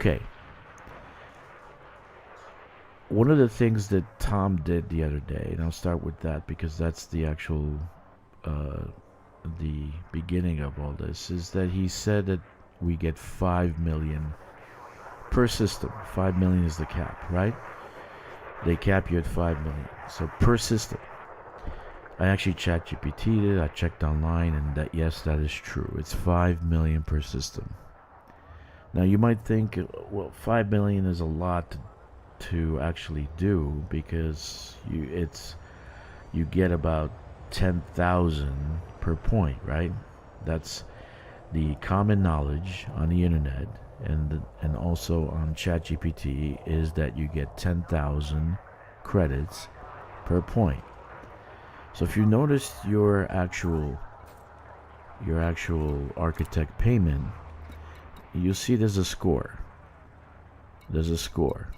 Okay. One of the things that Tom did the other day, and I'll start with that because that's the actual, the beginning of all this, is that he said that we get 5 million per system. 5 million is the cap, right? They cap you at 5 million. So per system. I actually chat GPT'd it, I checked online, and that yes, that is true. It's 5 million per system. Now you might think, well, 5 million is a lot to actually do because you get about 10,000 per point, right? That's the common knowledge on the internet and also on ChatGPT is that you get 10,000 credits per point. So if you notice your actual architect payment, you'll see there's a score. There's a score.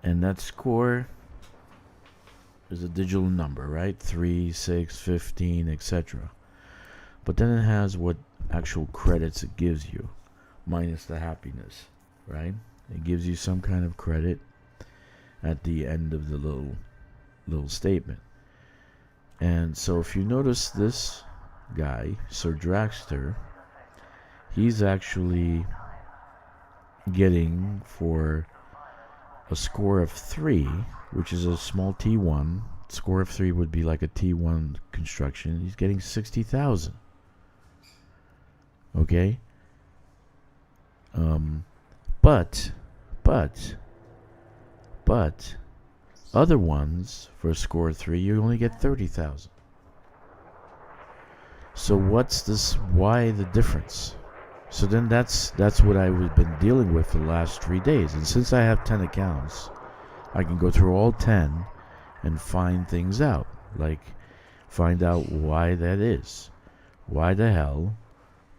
And that score is a digital number, right? 3, 6, 15, etc. But then it has what actual credits it gives you, minus the happiness, right? It gives you some kind of credit at the end of the little statement. And so if you notice this guy, Sir Dragster, he's actually getting for a score of 3, which is a small T1. Score of 3 would be like a T1 construction. He's getting 60,000. Okay? But other ones for a score of 3, you only get 30,000. So what's this? Why the difference? So then that's what I've been dealing with for the last 3 days. And since I have 10 accounts, I can go through all 10 and find things out. Like, find out why that is. Why the hell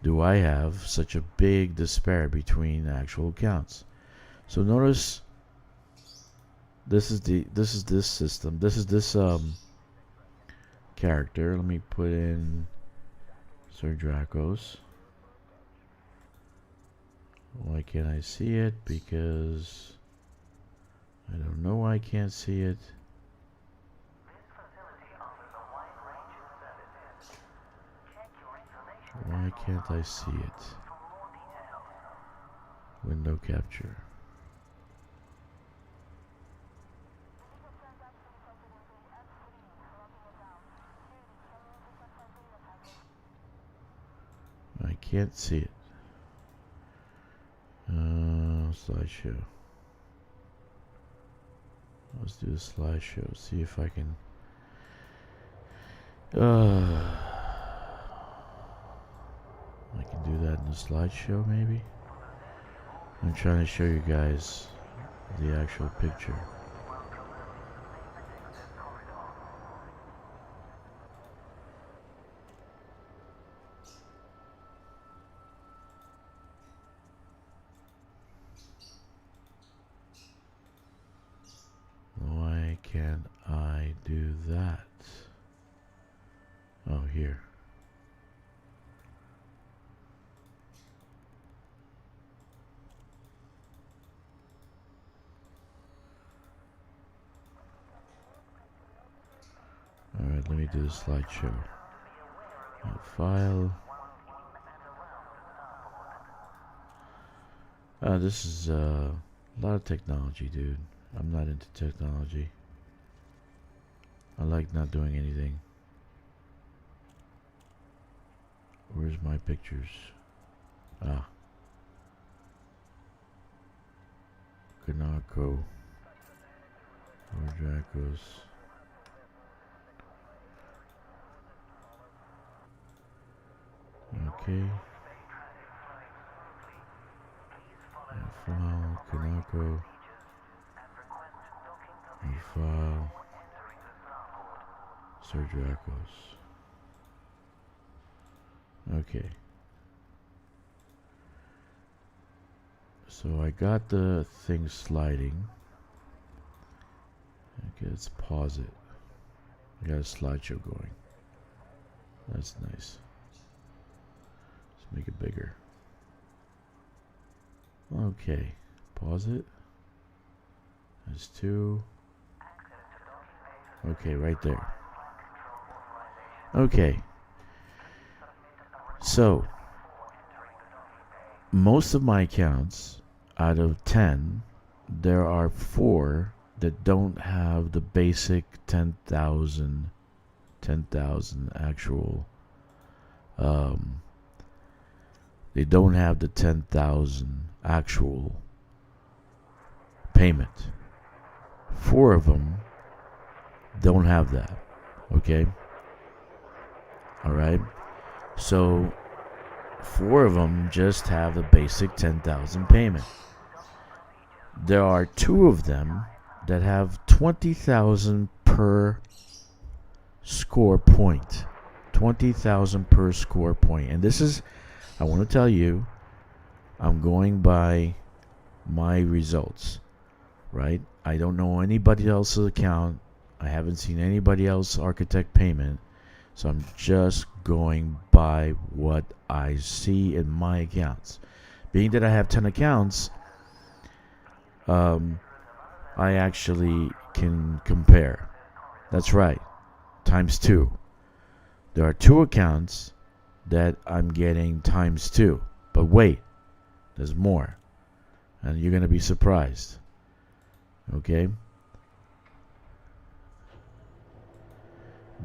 do I have such a big disparity between actual accounts? So notice this is this system. This is this character. Let me put in Sir Dracos. Why can't I see it? Because I don't know why I can't see it. Why can't I see it? Window capture. I can't see it. Slideshow. Let's do a slideshow. See if I can. I can do that in a slideshow, maybe. I'm trying to show you guys the actual picture. Why can't I do that? Oh, here. Alright, let me do the slideshow. File. This is a lot of technology, dude. I'm not into technology. I like not doing anything. Where's my pictures? Ah. Kanako. Or Dracos. Okay. File, Kanako. File. Sir Dracos. Okay. So I got the thing sliding. Okay, let's pause it. I got a slideshow going. That's nice. Let's make it bigger. Okay, Pause it. There's 2. Okay, right there. Okay. So, most of my accounts, out of 10, there are 4 that don't have the basic 10,000 actual. They don't have the 10,000 actual payment. 4 of them don't have that. Okay? Alright? So, 4 of them just have the basic 10,000 payment. There are 2 of them that have 20,000 per score point. 20,000 per score point. And this is, I want to tell you, I'm going by my results, right? I don't know anybody else's account. I haven't seen anybody else architect payment. So I'm just going by what I see in my accounts. Being that I have 10 accounts, I actually can compare. That's right. Times 2. There are 2 accounts that I'm getting times 2. But wait, there's more. And you're going to be surprised. Okay?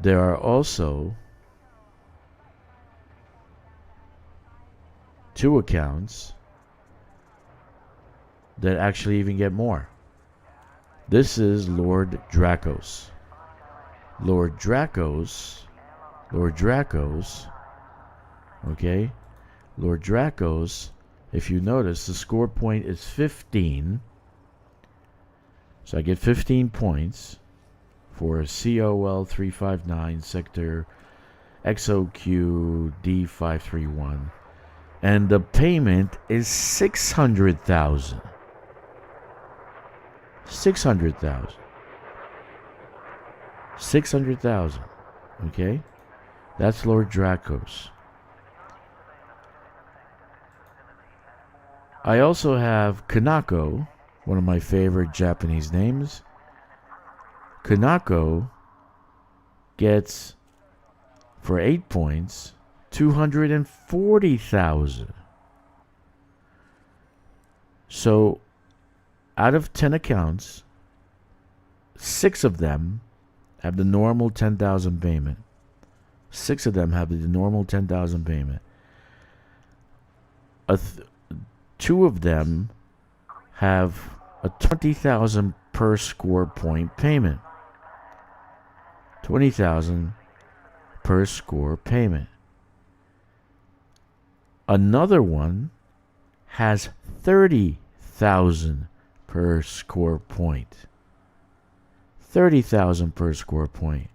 There are also 2 accounts that actually even get more. This is Lord Dracos. Lord Dracos, okay? Lord Dracos, if you notice, the score point is 15. So I get 15 points for COL 359 sector XOQ D531. And the payment is 600,000. 600,000. 600,000. Okay? That's Lord Dracos. I also have Kanako, one of my favorite Japanese names. Kanako gets, for 8 points, 240,000. So, out of 10 accounts, 6 of them have the normal 10,000 payment. 6 of them have the normal 10,000 payment. 2 of them have a 20,000 per score point payment. 20,000 per score payment. Another one has 30,000 per score point. 30,000 per score point.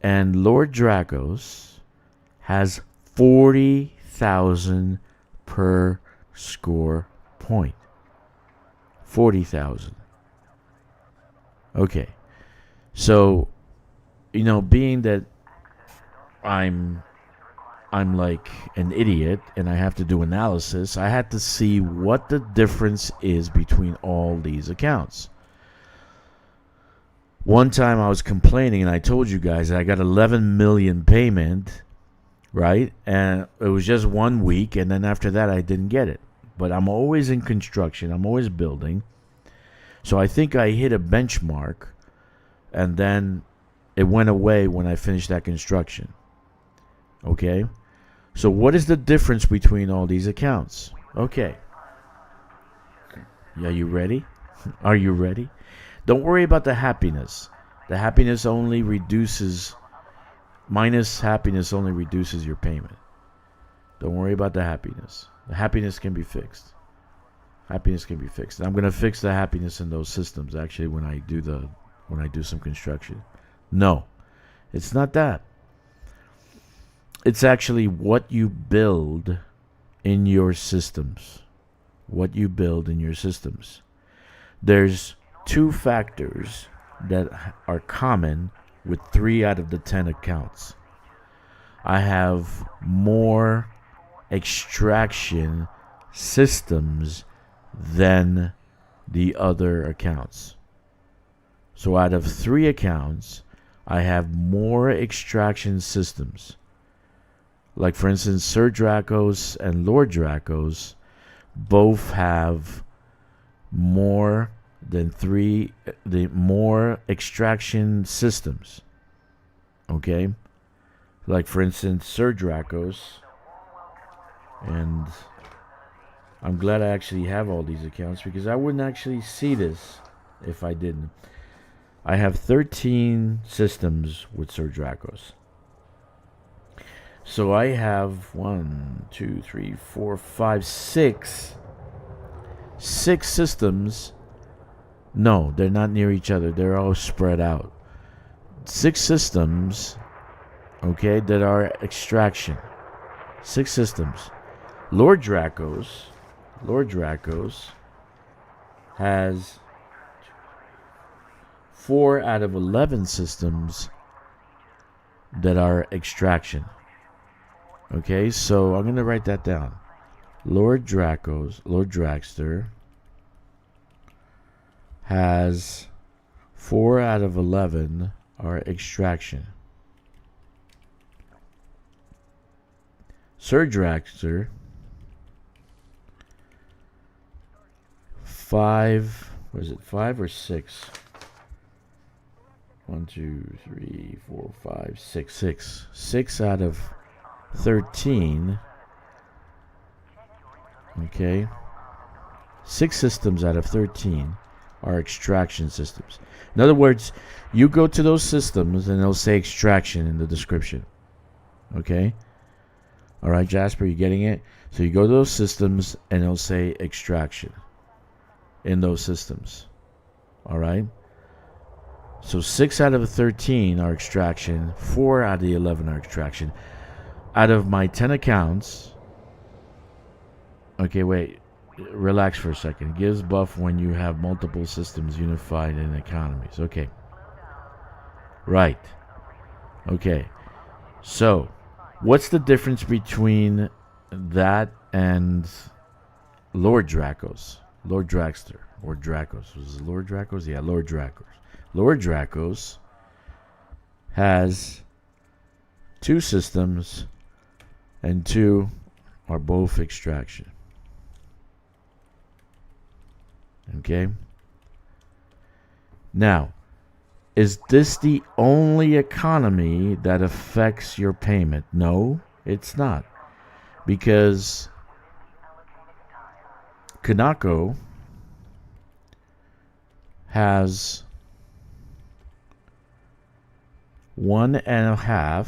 And Lord Dracos has 40,000 per score point. 40,000. Okay. So, you know, being that I'm like an idiot and I have to do analysis, I had to see what the difference is between all these accounts. One time I was complaining and I told you guys that I got 11 million payment, right? And it was just 1 week, and then after that I didn't get it. But I'm always in construction. I'm always building. So I think I hit a benchmark, and then it went away when I finished that construction. Okay? So what is the difference between all these accounts? Okay. Are you ready? Are you ready? Don't worry about the happiness. The happiness only reduces, minus happiness only reduces your payment. Don't worry about the happiness. The happiness can be fixed. Happiness can be fixed. I'm going to fix the happiness in those systems actually when I do some construction. No. It's not that. It's actually what you build in your systems. What you build in your systems. There's 2 factors that are common with 3 out of the 10 accounts. I have more extraction systems than the other accounts. So out of 3 accounts, I have more extraction systems. Like for instance, Sir Dracos and Lord Dracos both have more than more extraction systems. Okay? Like for instance, Sir Dracos, and I'm glad I actually have all these accounts because I wouldn't actually see this if I didn't. I have 13 systems with Sir Dracos. So I have 6 systems. No, they're not near each other. They're all spread out. 6 systems, okay, that are extraction. 6 systems. Lord Dracos has 4 out of 11 systems that are extraction. Okay, so I'm going to write that down. Lord Dragster has 4 out of 11 are extraction. Sir Dragster, 5, was it 5 or 6? 1, 2, 3, 4, 5, 6. 6 out of 13. Okay. 6 systems out of 13 are extraction systems. In other words, you go to those systems and they'll say extraction in the description. Okay? All right, Jasper, you getting it? So you go to those systems and it'll say extraction in those systems. All right? So 6 out of 13 are extraction. 4 out of the 11 are extraction. Out of my 10 accounts... Okay, wait. Relax for a second. Gives buff when you have multiple systems unified in economies. Okay. Right. Okay. So, what's the difference between that and Lord Dracos? Lord Dragster. Or Dracos. Was it Lord Dracos? Yeah, Lord Dracos. Lord Dracos has 2 systems, and 2 are both extraction. Okay? Now, is this the only economy that affects your payment? No, it's not. Because Kanako has 1.5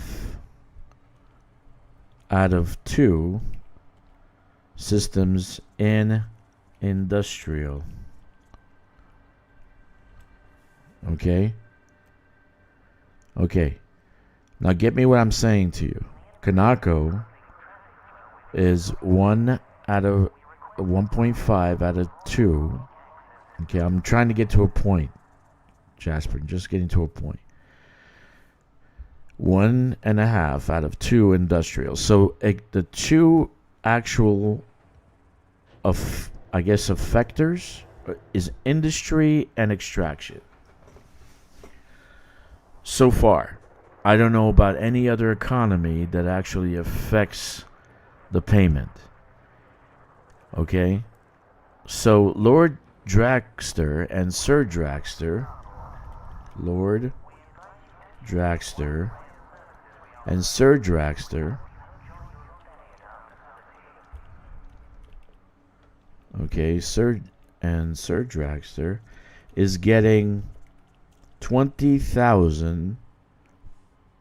out of 2 systems in industrial. Okay? Okay. Now get me what I'm saying to you. Kanako is 1 out of 1.5 out of 2. Okay, I'm trying to get to a point, Jasper. Just getting to a point. 1.5 out of 2 industrial. So the 2 actual effectors is industry and extraction. So far, I don't know about any other economy that actually affects the payment. Okay? So Lord Dragster and Sir Dragster, Lord Dragster and Sir Dragster, okay, Sir Dragster is getting 20,000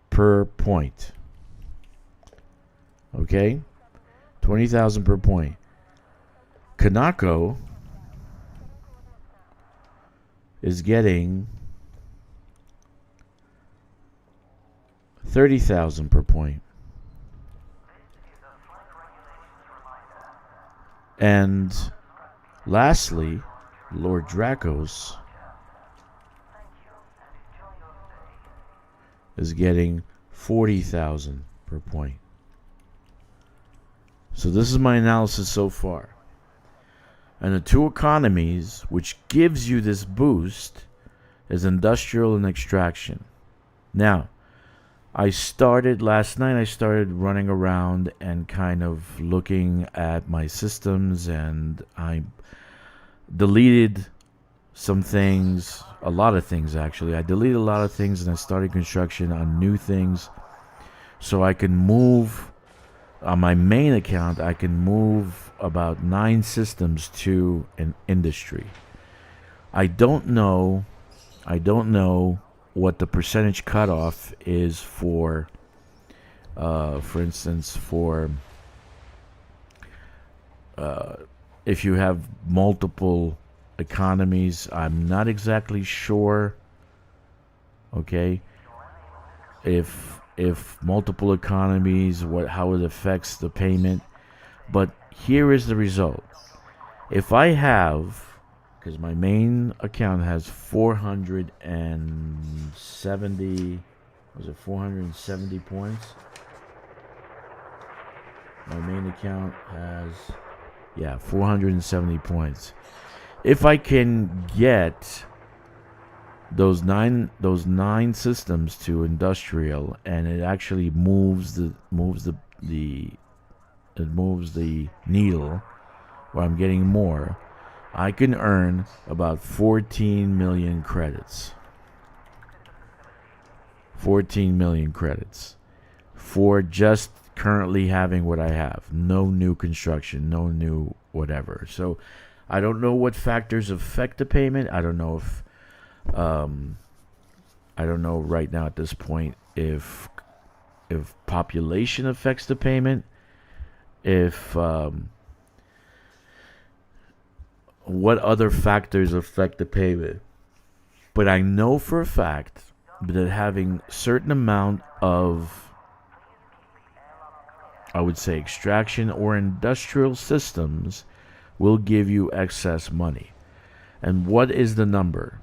per point. Okay? 20,000 per point. Kanako is getting 30,000 per point. And lastly, Lord Dracos is getting 40,000 per point. So this is my analysis so far. And the two economies which gives you this boost is industrial and extraction. Now, last night I started running around and kind of looking at my systems, and I deleted some things, a lot of things actually. I deleted a lot of things and I started construction on new things so I can move on my main account. I can move about 9 systems to an industry. I don't know what the percentage cutoff is for instance, if you have multiple economies. I'm not exactly sure, okay, if multiple economies, how it affects the payment. But here is the result. If I have, because my main account has 470, was it 470 points? My main account has, 470 points. If I can get those nine systems to industrial, and it actually moves the needle, where I'm getting more, I can earn about 14 million credits. 14 million credits for just currently having what I have. No new construction, no new whatever. So I don't know what factors affect the payment. I don't know if I don't know right now at this point if population affects the payment, if what other factors affect the payment. But I know for a fact that having certain amount of, I would say, extraction or industrial systems will give you excess money. And what is the number?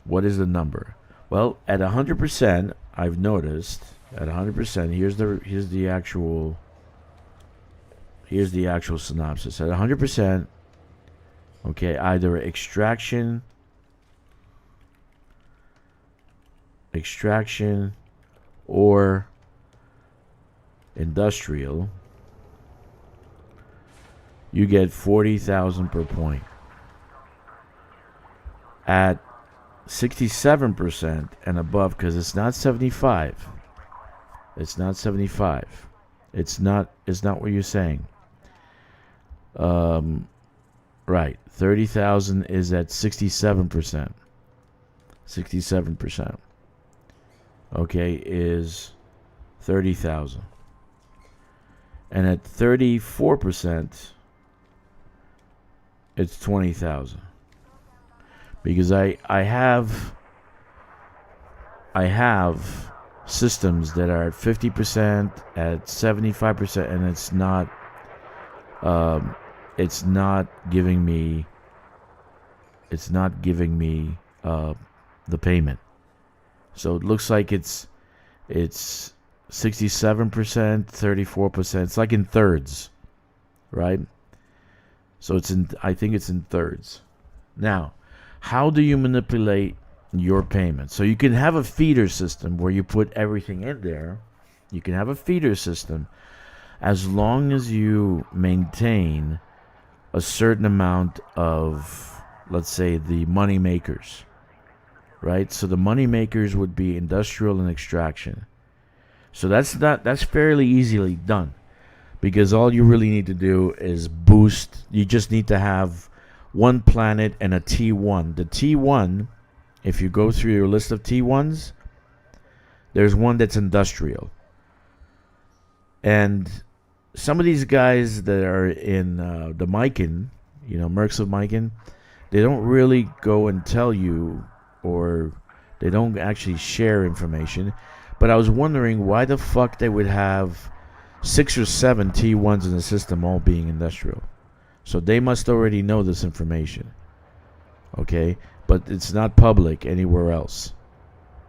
What is the number? Well, at 100%, I've noticed at 100%. Here's the actual synopsis. At 100%, okay, either extraction or industrial, you get 40,000 per point. At 67% and above, because it's not 75. It's not 75. It's not what you're saying. Right. 30,000 is at 67%. 67%. Okay, is 30,000. And at 34%, it's 20,000. Because I have systems that are at 50%, at 75%, and it's not giving me the payment. So it looks like it's 67%, 34%. It's like in thirds, right? So I think it's in thirds. Now, how do you manipulate your payment? So you can have a feeder system where you put everything in there. You can have a feeder system as long as you maintain a certain amount of, let's say, the money makers, right? So the money makers would be industrial and extraction. So that's fairly easily done, because all you really need to do is boost. You just need to have one planet and a T1. The T1, if you go through your list of T1s, there's one that's industrial. And some of these guys that are in the Mycan, Mercs of Mycan, they don't really go and tell you, or they don't actually share information. But I was wondering why the fuck they would have 6 or 7 T1s in the system all being industrial. So they must already know this information. Okay? But it's not public anywhere else.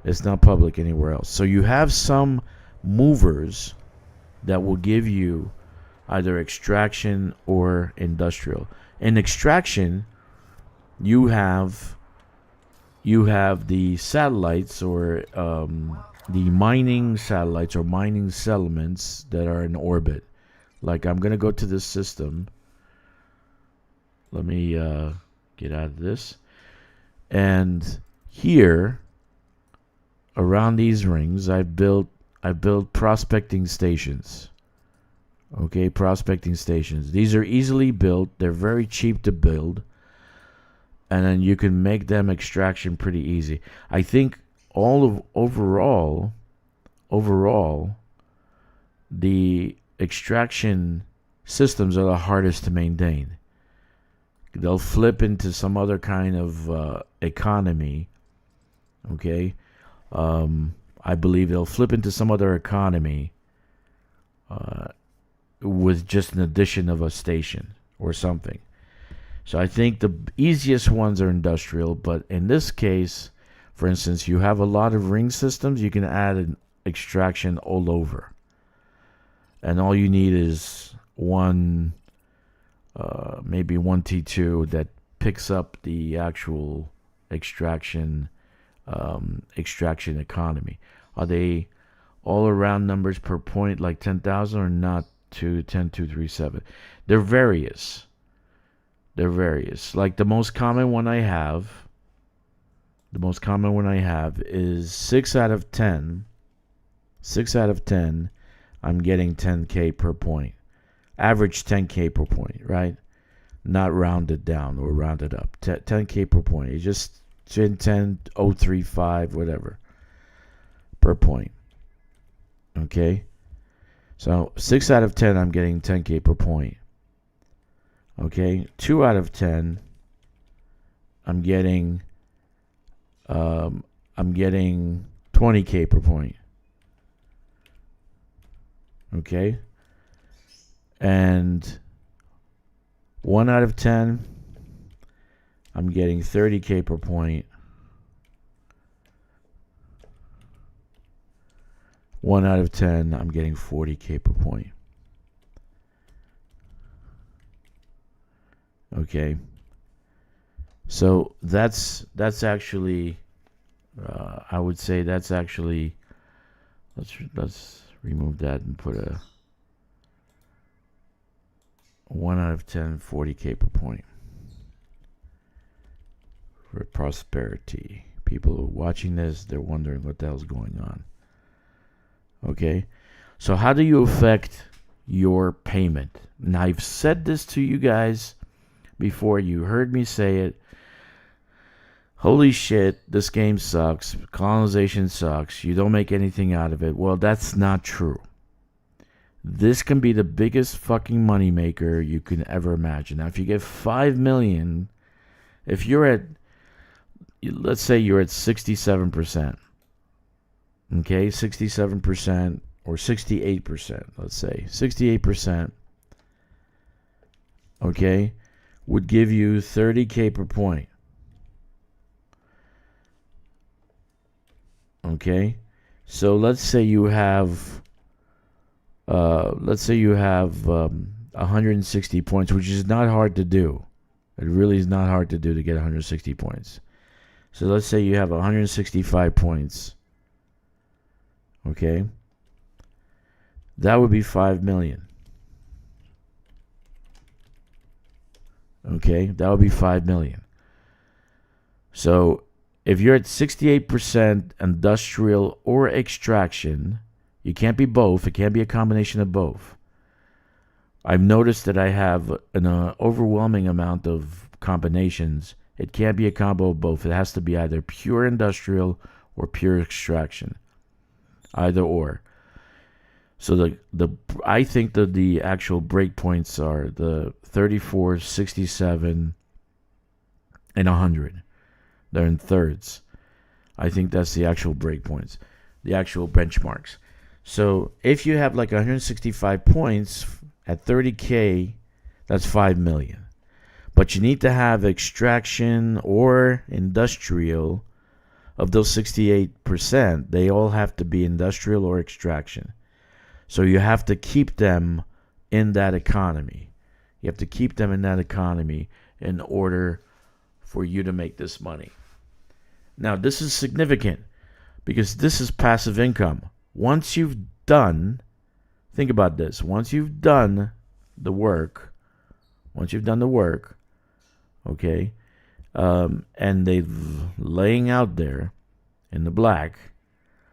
It's not public anywhere else. So you have some movers that will give you either extraction or industrial. In extraction, you have the satellites, or the mining satellites or mining settlements that are in orbit. Like, I'm gonna go to this system. Let me get out of this. And here, around these rings, I built prospecting stations. Okay, prospecting stations. These are easily built. They're very cheap to build. And then you can make them extraction pretty easy. I think overall, the extraction systems are the hardest to maintain. They'll flip into some other kind of economy. Okay, I believe they'll flip into some other economy with just an addition of a station or something. So I think the easiest ones are industrial, but in this case, for instance, you have a lot of ring systems, you can add an extraction all over. And all you need is maybe one T2 that picks up the actual extraction economy. Are they all around numbers per point, like 10,000, or not to 10,237? They're various. Like the most common one I have is 6 out of 10. 6 out of 10, I'm getting 10K per point. Average 10K per point, right? Not rounded down or rounded up. 10K per point. It's just 10,035, whatever, per point. Okay? So 6 out of 10, I'm getting 10K per point. Okay? 2 out of 10, I'm getting 20K per point. Okay? And 1 out of 10, I'm getting 30K per point. 1 out of 10, I'm getting 40K per point. Okay. So that's actually, I would say that's actually, let's remove that and put a 1 out of 10, 40K per point. For prosperity. People watching this, they're wondering what the hell's going on. Okay? So how do you affect your payment? Now, I've said this to you guys before. You heard me say it. Holy shit, this game sucks. Colonization sucks. You don't make anything out of it. Well, that's not true. This can be the biggest fucking moneymaker you can ever imagine. Now, if you get 5 million, if you're at, let's say you're at 67%, okay, 67% or 68%, let's say, 68%, okay, would give you 30K per point. Okay, so let's say you have 160 points, which is not hard to do. It really is not hard to do to get 160 points. So let's say you have 165 points. Okay, that would be 5 million. Okay, that would be 5 million. So if you're at 68% industrial or extraction, you can't be both. It can't be a combination of both. I've noticed that I have an overwhelming amount of combinations. It can't be a combo of both. It has to be either pure industrial or pure extraction. Either or. So I think that the actual breakpoints are the 34, 67, and 100. They're in thirds. I think that's the actual breakpoints, the actual benchmarks. So if you have like 165 points at 30K, that's 5 million. But you need to have extraction or industrial of those 68%. They all have to be industrial or extraction. So you have to keep them in that economy. You have to keep them in that economy in order for you to make this money. Now, this is significant because this is passive income. Once you've done, think about this. Once you've done the work, okay, and they're laying out there in the black,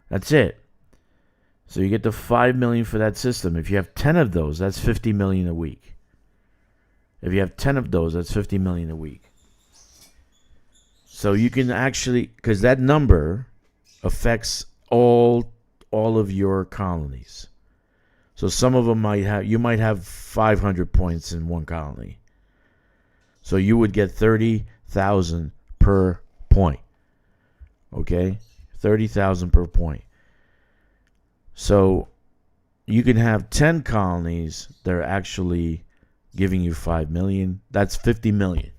that's it. So you get the 5 million for that system. If you have 10 of those, that's 50 million a week. If you have 10 of those, that's 50 million a week. So you can actually, because that number affects all of your colonies. So some of them you might have 500 points in one colony. So you would get 30,000 per point. Okay? 30,000 per point. So you can have 10 colonies that are actually giving you 5 million. That's 50 million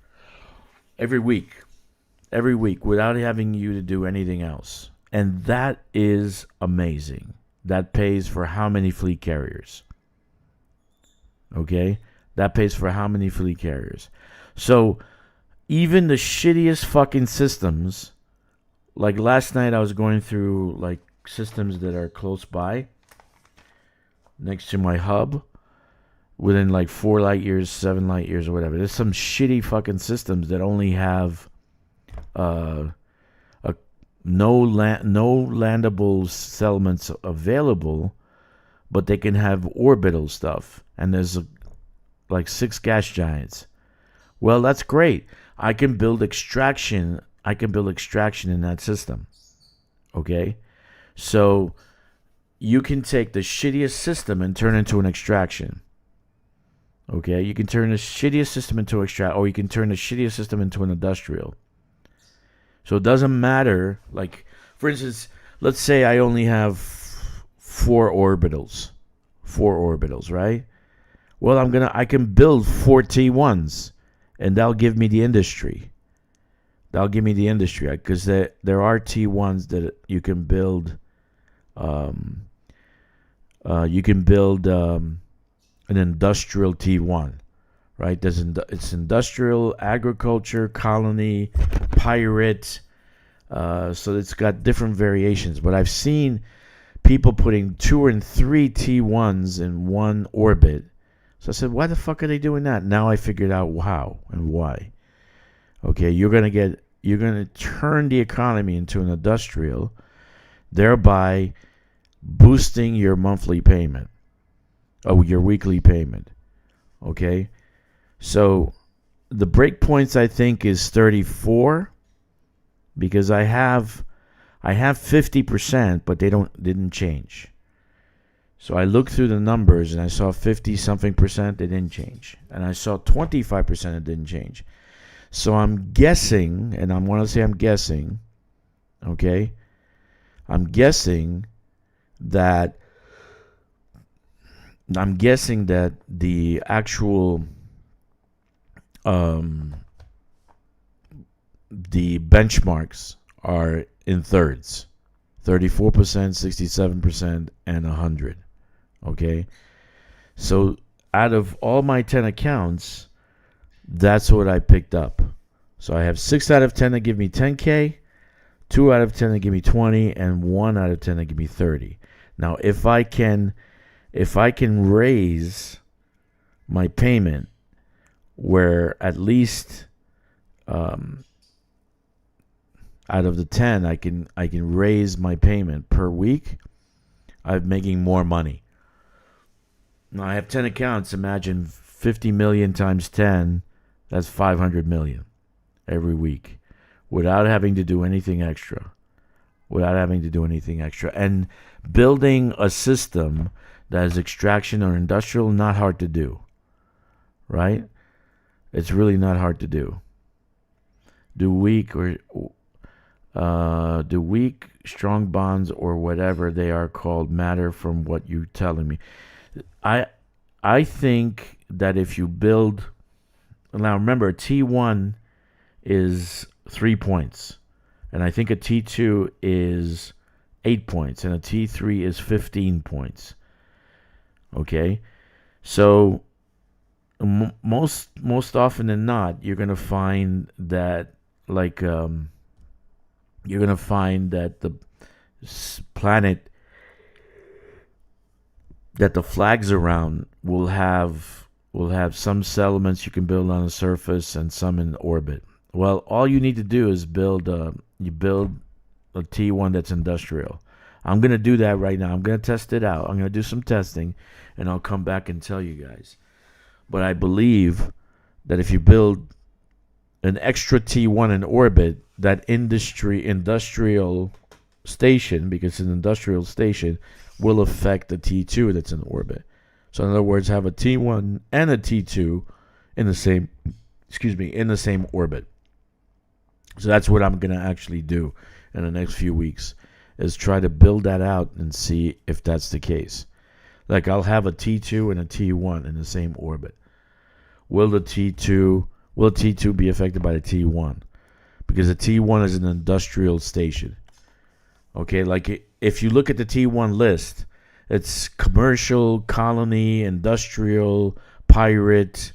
every week without having you to do anything else. And that is amazing. That pays for how many fleet carriers? Okay? That pays for how many fleet carriers? So even the shittiest fucking systems, like last night I was going through like systems that are close by next to my hub within like 4 light years, 7 light years or whatever. There's some shitty fucking systems that only have no landable settlements available, but they can have orbital stuff. And there's like 6 gas giants. Well, that's great. I can build extraction in that system. Okay? So you can take the shittiest system and turn it into an extraction. Okay? You can turn the shittiest system into or you can turn the shittiest system into an industrial. So it doesn't matter, like, for instance, let's say I only have 4 orbitals, right? Well, I can build 4 T1s, and that'll give me the industry. Because there are T1s that you can build. You can build an industrial T1. Right, it's industrial, agriculture, colony, pirate. So it's got different variations. But I've seen people putting 2 and 3 T1s in one orbit. So I said, why the fuck are they doing that? Now I figured out how and why. Okay, you're gonna turn the economy into an industrial, thereby boosting your monthly payment, your weekly payment. Okay. So the breakpoints I think is 34 because I have 50%, but they didn't change. So I looked through the numbers and I saw 50 something percent, they didn't change. And I saw 25% it didn't change. So I'm guessing, and I'm guessing, okay? I'm guessing that the actual the benchmarks are in thirds, 34%, 67%, and 100. Okay, so out of all my 10 accounts, that's what I picked up. So I have 6 out of 10 that give me 10K, 2 out of 10 that give me 20, and 1 out of 10 that give me 30. Now, if I can raise my payment where at least out of the 10 I can raise my payment per week, I'm making more money. Now I have 10 accounts. Imagine 50 million times 10, that's 500 million every week without having to do anything extra. And building a system that is extraction or industrial, not hard to do. Right? It's really not hard to do. Do weak, strong bonds, or whatever they are called, matter from what you're telling me? I think that if you build, now remember, T1 is 3 points, and I think a T2 is 8 points, and a T3 is 15 points. Okay, so most often than not, you're gonna find that like you're gonna find that the planet that the flags around will have some settlements you can build on the surface and some in orbit. Well, all you need to do is build a T1 that's industrial. I'm gonna do that right now. I'm gonna test it out. I'm gonna do some testing, and I'll come back and tell you guys. But I believe that if you build an extra T1 in orbit, that industrial station, because it's an industrial station, will affect the T2 that's in orbit. So in other words, have a T1 and a T2 in the same orbit. So that's what I'm going to actually do in the next few weeks, is try to build that out and see if that's the case. Like, I'll have a T2 and a T1 in the same orbit. Will T2 be affected by the T1? Because the T1 is an industrial station. Okay, like if you look at the T1 list, it's commercial, colony, industrial, pirate,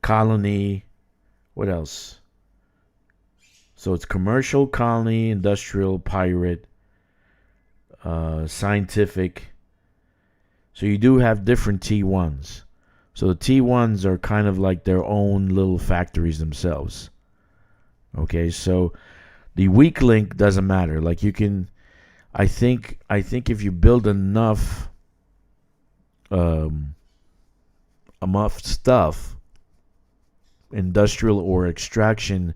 colony. What else? So it's commercial, colony, industrial, pirate, scientific. So you do have different T1s. So the T1s are kind of like their own little factories themselves. Okay, so the weak link doesn't matter. Like, you can, I think if you build enough stuff, industrial or extraction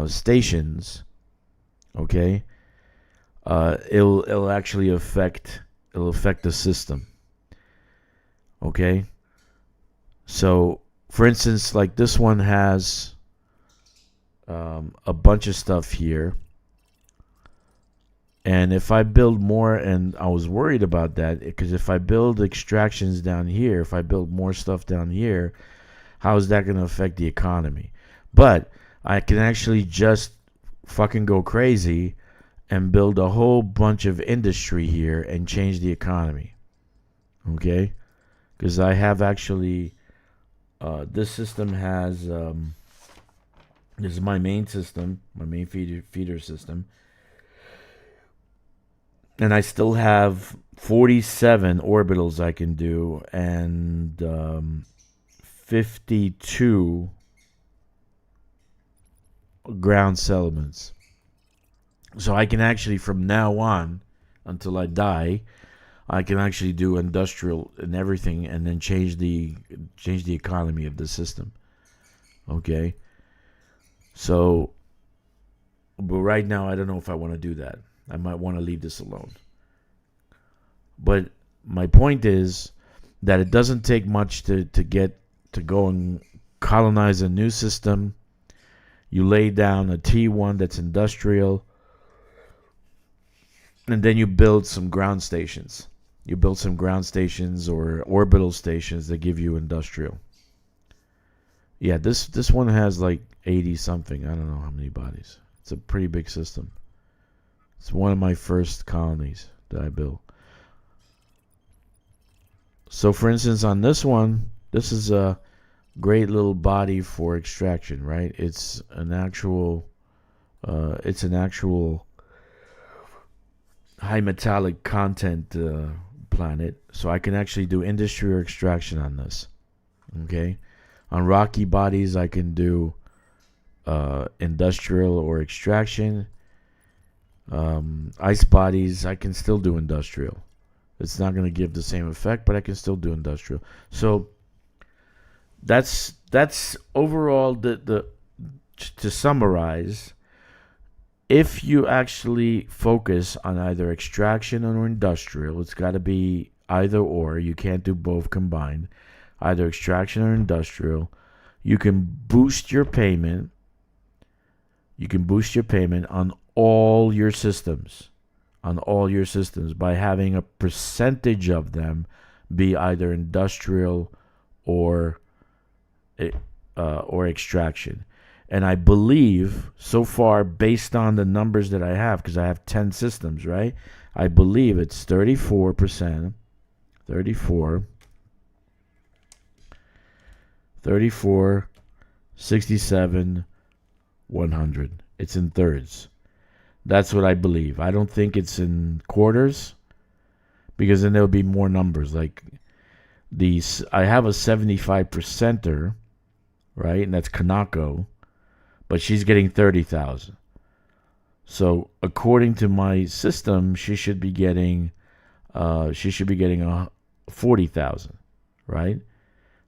stations, okay, it'll actually affect the system. Okay, so for instance, like this one has a bunch of stuff here, and if I build more, and I was worried about that, because if I build extractions down here, if I build more stuff down here, how is that going to affect the economy? But I can actually just fucking go crazy and build a whole bunch of industry here and change the economy. Okay? Because I have actually, this system has, this is my main system, my main feeder system. And I still have 47 orbitals I can do, and 52 ground settlements. So I can actually, from now on until I die, I can actually do industrial and everything, and then change the economy of the system. Okay. So, but right now I don't know if I want to do that. I might want to leave this alone. But my point is that it doesn't take much to get to go and colonize a new system. You lay down a T1 that's industrial, and then you build some ground stations. You build some ground stations or orbital stations that give you industrial. Yeah, this one has like 80 something. I don't know how many bodies. It's a pretty big system. It's one of my first colonies that I built. So for instance, on this one, this is a great little body for extraction, right? It's an actual high metallic content planet. So I can actually do industry or extraction on this. Okay. On rocky bodies, I can do industrial or extraction. Ice bodies, I can still do industrial. It's not going to give the same effect, but I can still do industrial. So that's overall the to summarize. If you actually focus on either extraction or industrial, it's got to be either or. You can't do both combined. Either extraction or industrial. You can boost your payment. You can boost your payment on all your systems. On all your systems by having a percentage of them be either industrial or extraction. And I believe so far, based on the numbers that I have, because I have 10 systems, right? I believe it's 34%, 34 34, 67, 100. It's in thirds. That's what I believe. I don't think it's in quarters, because then there'll be more numbers. Like these, I have a 75%er, right? And that's Kanako, but she's getting 30,000. So according to my system, she should be getting a 40,000, right?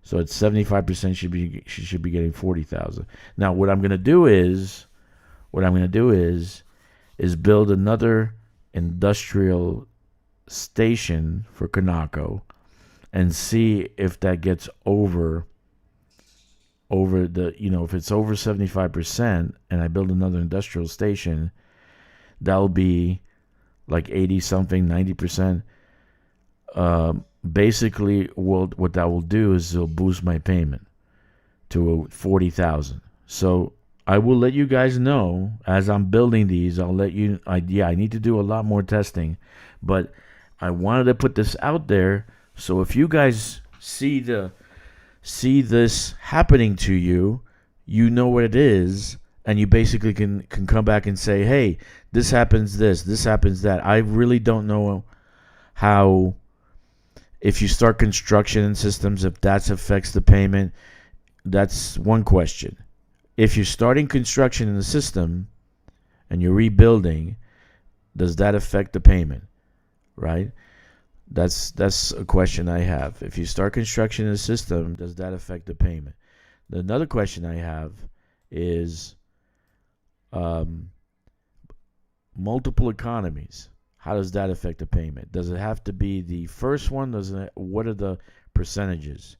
So at 75%, she should be getting 40,000. Now what I'm gonna do is build another industrial station for Kanako and see if that gets over the, if it's over 75%, and I build another industrial station, that'll be like 80 something, 90%. Basically, what that will do is it'll boost my payment to 40,000. So I will let you guys know as I'm building these. I'll let you. I need to do a lot more testing, but I wanted to put this out there. So if you guys see this happening to you, you know what it is, and you basically can come back and say, hey, this happens this happens that. I really don't know how, if you start construction in systems, if that affects the payment. That's one question. If you're starting construction in the system and you're rebuilding, does that affect the payment, right? That's a question I have. If you start construction in the system, does that affect the payment? Another question I have is multiple economies. How does that affect the payment? Does it have to be the first one? What are the percentages?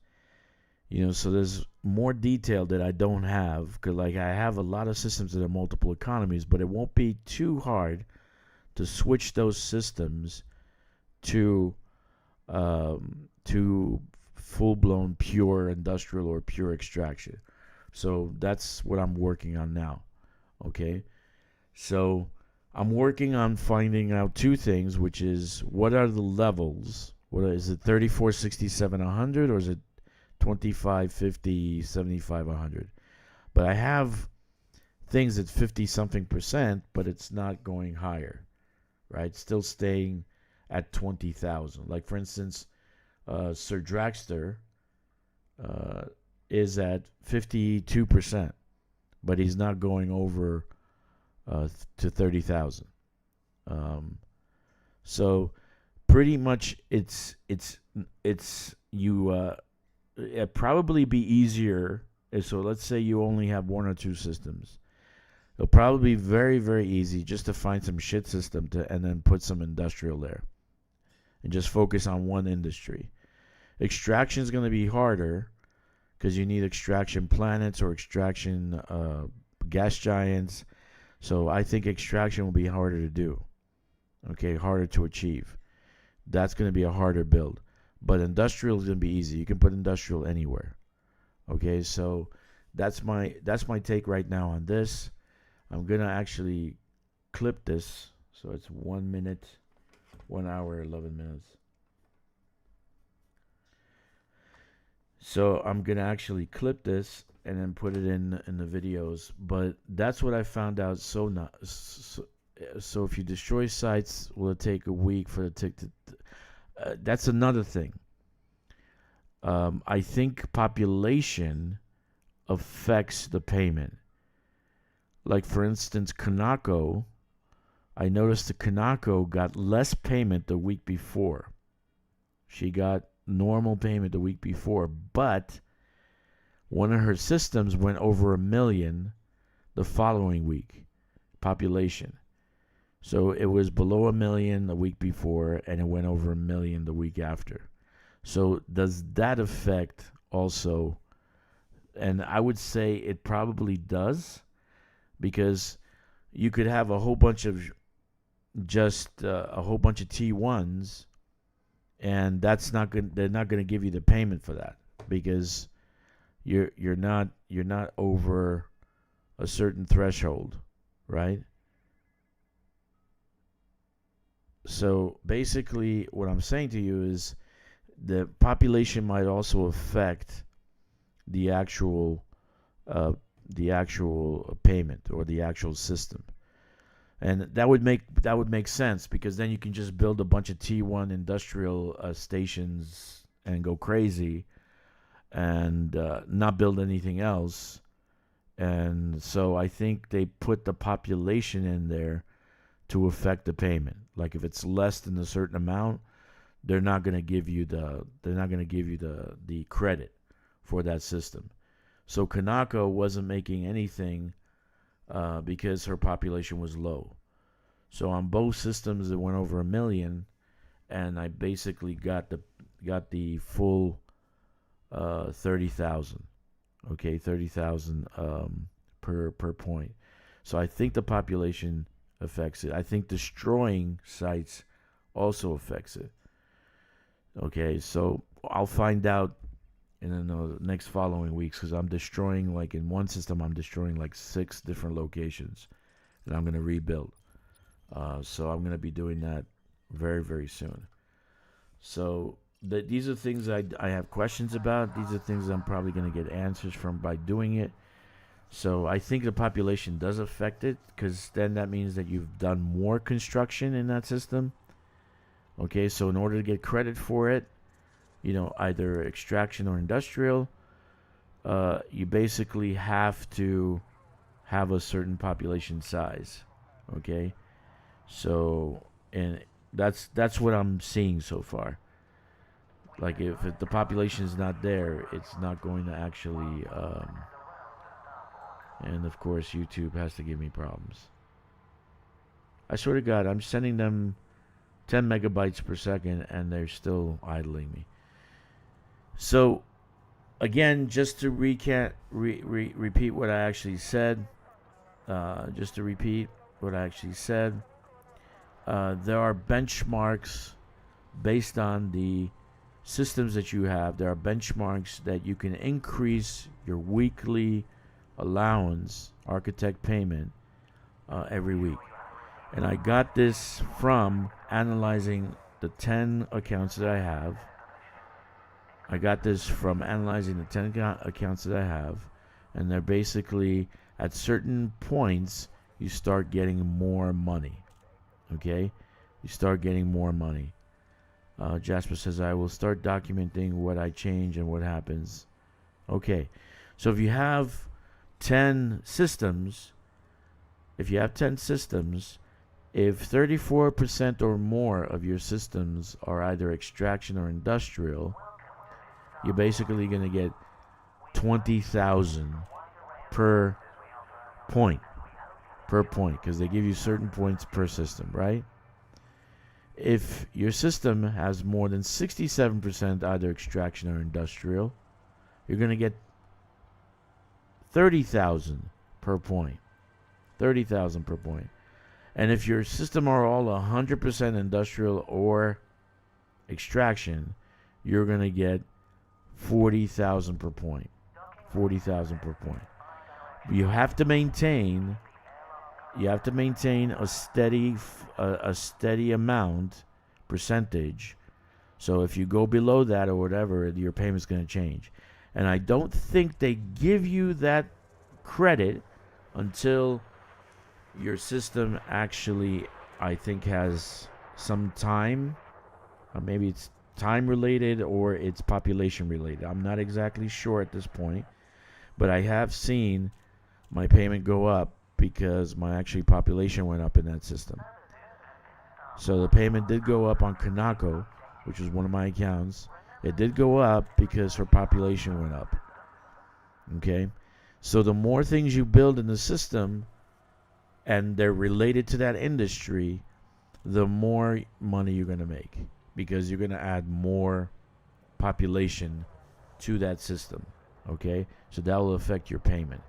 So there's more detail that I don't have, because like I have a lot of systems that are multiple economies, but it won't be too hard to switch those systems to full-blown pure industrial or pure extraction. So that's what I'm working on now. Okay, so I'm working on finding out two things, which is what are the levels? What is it? 34, 67, 100, or is it 25, 50, 75, 100? But I have things at 50 something percent, but it's not going higher, right? Still staying at 20,000. Like for instance, Sir Dragster is at 52%, but he's not going over to 30,000. So pretty much it'd probably be easier. So let's say you only have one or two systems. It'll probably be very, very easy just to find some shit system and then put some industrial there and just focus on one industry. Extraction is going to be harder because you need extraction planets or extraction gas giants. So I think extraction will be harder to do. Okay, harder to achieve. That's going to be a harder build. But industrial is going to be easy. You can put industrial anywhere. Okay, so that's my take right now on this. I'm going to actually clip this. So it's 1 minute, 1 hour, 11 minutes. So I'm going to actually clip this and then put it in the videos. But that's what I found out. So if you destroy sites, will it take a week for the tick to... that's another thing. I think population affects the payment. Like for instance, Kanako, I noticed the Kanako got less payment the week before. She got normal payment the week before, but one of her systems went over 1 million the following week, population. So it was below 1 million the week before, and it went over 1 million the week after. So does that affect also? And I would say it probably does, because you could have a whole bunch of T1s, and that's not good. They're not going to give you the payment for that because you're not over a certain threshold, right? So basically, what I'm saying to you is the population might also affect the actual uh, payment or the actual system. And that would make sense, because then you can just build a bunch of T1 industrial stations and go crazy and not build anything else. And so I think they put the population in there to affect the payment. Like if it's less than a certain amount, they're not going to give you the credit for that system. So Kanako wasn't making anything because her population was low. So on both systems, it went over 1 million, and I basically got the full 30,000. Okay, 30,000 per point. So I think the population affects it. I think destroying sites also affects it. Okay, so I'll find out in the next following weeks, because I'm destroying, like in one system, I'm destroying like 6 different locations, and I'm going to rebuild. So I'm going to be doing that very, very soon. So these are things I have questions about. These are things I'm probably going to get answers from by doing it. So I think the population does affect it, because then that means that you've done more construction in that system. Okay, so in order to get credit for it, either extraction or industrial, you basically have to have a certain population size. Okay, so and that's what I'm seeing so far. Like if the population is not there, it's not going to actually. And of course, YouTube has to give me problems. I swear to God, I'm sending them 10 megabytes per second, and they're still idling me. So, again, just to repeat what I actually said. There are benchmarks based on the systems that you have. There are benchmarks that you can increase your weekly allowance, architect payment, every week. And I got this from analyzing the 10 accounts that I have. And they're basically, at certain points, you start getting more money. Okay? You start getting more money. Jasper says, I will start documenting what I change and what happens. Okay. So if you have 10 systems, if 34% or more of your systems are either extraction or industrial, you're basically going to get 20,000 per point, because they give you certain points per system, right? If your system has more than 67% either extraction or industrial, you're going to get 30,000 per point. 30,000 per point. And if your system are all 100% industrial or extraction, you're going to get 40,000 per point. 40,000 per point. You have to maintain a steady amount, percentage. So if you go below that or whatever, your payment's going to change. And I don't think they give you that credit until your system actually, I think, has some time. Maybe it's time related or it's population related. I'm not exactly sure at this point. But I have seen my payment go up because my actually population went up in that system. So the payment did go up on Kanako, which was one of my accounts. It did go up because her population went up. Okay? So the more things you build in the system and they're related to that industry, the more money you're going to make, because you're going to add more population to that system. Okay? So that will affect your payment.